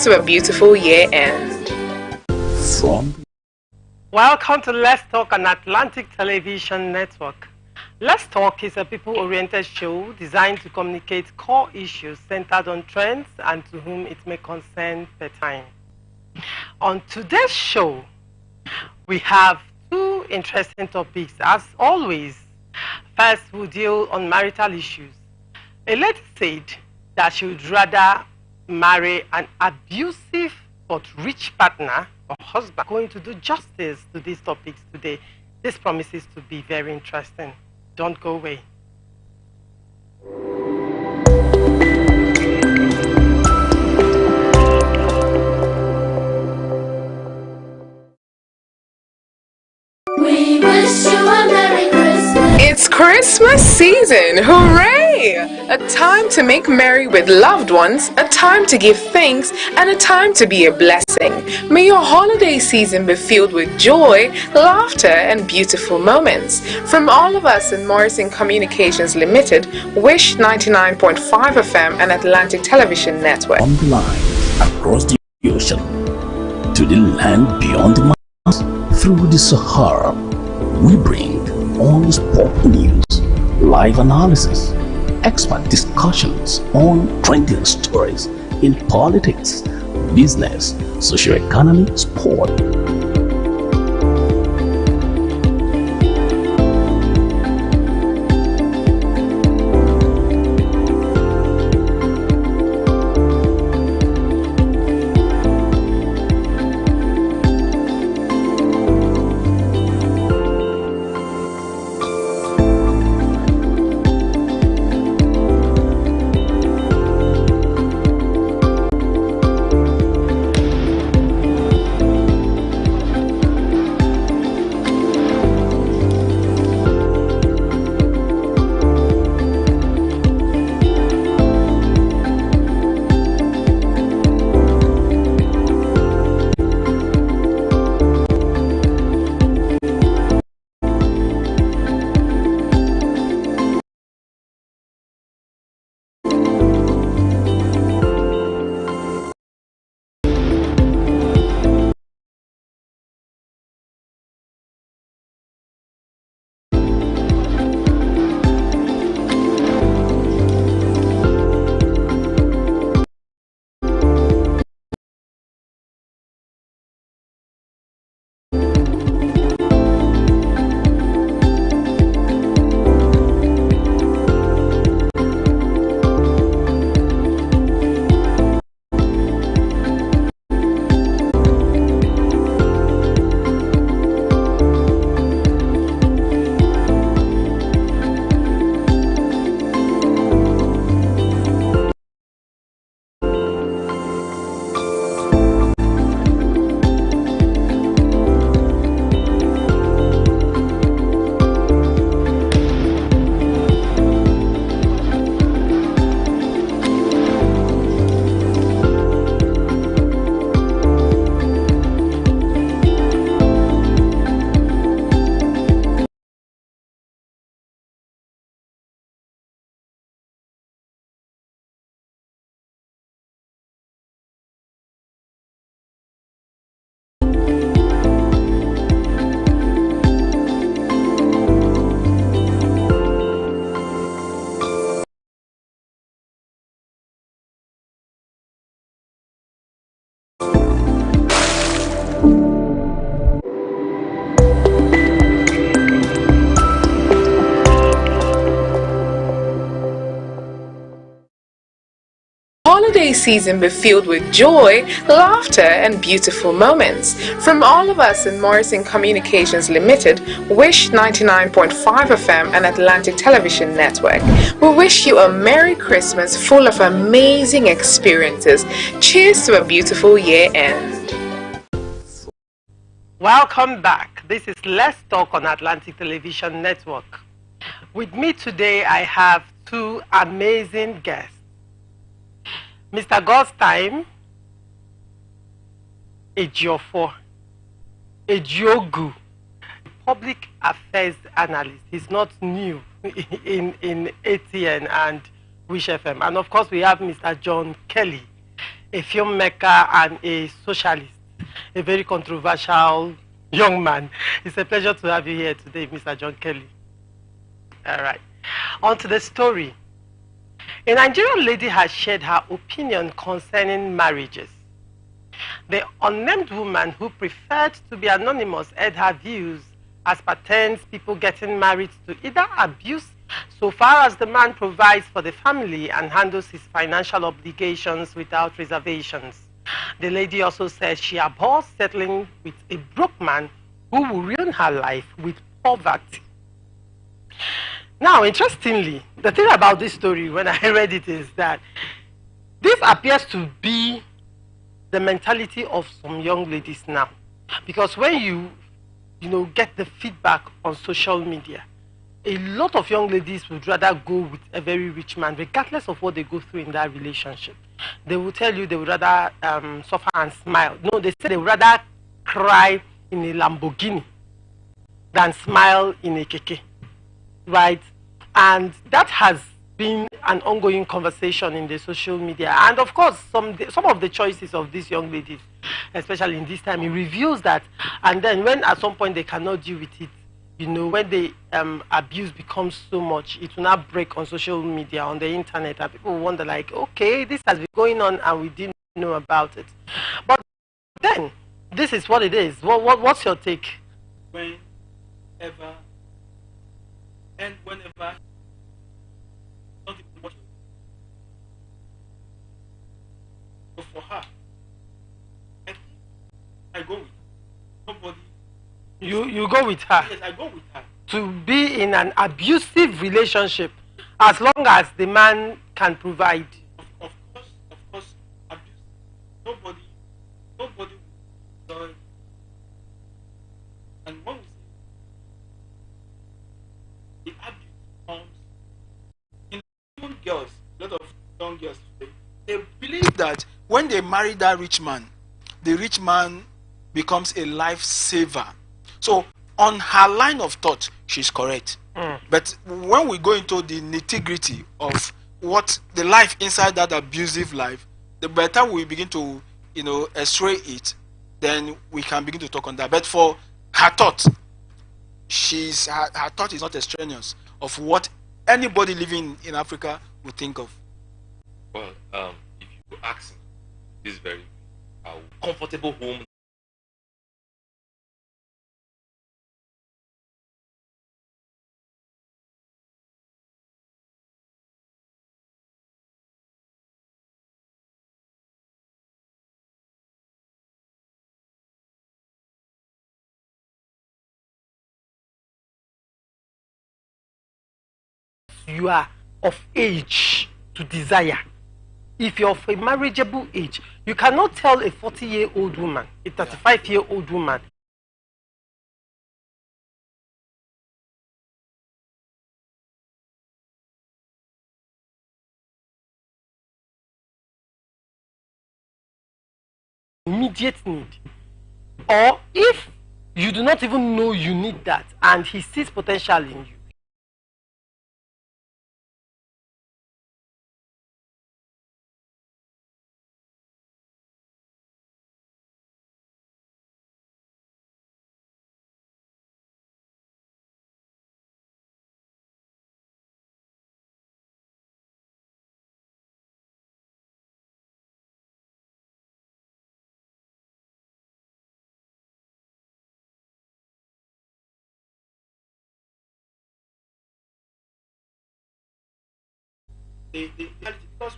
to a beautiful year end. Welcome to Let's Talk on Atlantic Television Network. Let's Talk is a people-oriented show designed to communicate core issues centered on trends and to whom it may concern per time. On today's show, we have two interesting topics. As always, first we'll deal on marital issues. A lady said that she would rather marry an abusive but rich partner or husband. Going to do justice to these topics today. This promises to be very interesting. Don't go away. We wish you a Merry Christmas. It's Christmas season! Hooray! A time to make merry with loved ones, a time to give thanks, and a time to be a blessing. May your holiday season be filled with joy, laughter, and beautiful moments. From all of us in Morrison Communications Limited, Wish 99.5 FM and Atlantic Television Network. On the line, across the ocean, to the land beyond the mountains, through the Sahara, we bring honest pop news, live analysis, expert discussions on trending stories in politics, business, socio-economy, sport. Holiday season be filled with joy, laughter, and beautiful moments. From all of us in Morrison Communications Limited, Wish 99.5 FM and Atlantic Television Network, we wish you a Merry Christmas full of amazing experiences. Cheers to a beautiful year end. Welcome back. This is Let's Talk on Atlantic Television Network. With me today, I have two amazing guests. Mr. God's Time, Ejiofor, Ejiogu, public affairs analyst. He's not new in ATN and Wish FM. And of course, we have Mr. John Kelly. a filmmaker, and a socialist, a very controversial young man. It's a pleasure to have you here today, Mr. John Kelly. All right. On to the story. A Nigerian lady has shared her opinion concerning marriages. The unnamed woman who preferred to be anonymous aired her views as pertains people getting married to either abuse so far as the man provides for the family and handles his financial obligations without reservations. The lady also said she abhors settling with a broke man who will ruin her life with poverty. Now, interestingly, the thing about this story when I read it is that this appears to be the mentality of some young ladies now. Because when you get the feedback on social media, a lot of young ladies would rather go with a very rich man, regardless of what they go through in that relationship. They will tell you they would rather suffer and smile. No, they say they would rather cry in a Lamborghini than smile in a keke, right? And that has been an ongoing conversation in the social media. And of course, some of the choices of these young ladies, especially in this time, it reveals that. And then when at some point they cannot deal with it, when the abuse becomes so much, it will not break on social media, on the internet, and people wonder like, okay, this has been going on and we didn't know about it. But then, this is what it is. What's your take? Whenever, not even what but for her, I go with nobody. You go with her? Yes, I go with her. To be in an abusive relationship, as long as the man can provide. Of course, abuse. Nobody will enjoy. And when we say the abuse comes in young girls, a lot of young girls today, they believe that when they marry that rich man, the rich man becomes a lifesaver. So on her line of thought, she's correct. But when we go into the nitty-gritty of what the life inside that abusive life, the better we begin to x-ray it, then we can begin to talk on that. But for her thought, her thought is not extraneous of what anybody living in Africa would think of. Well, if you ask me, this very comfortable home. You are of age to desire. If you're of a marriageable age, you cannot tell a 40-year-old woman, a 35-year-old woman, immediate need. Or if you do not even know you need that and he sees potential in you, The reality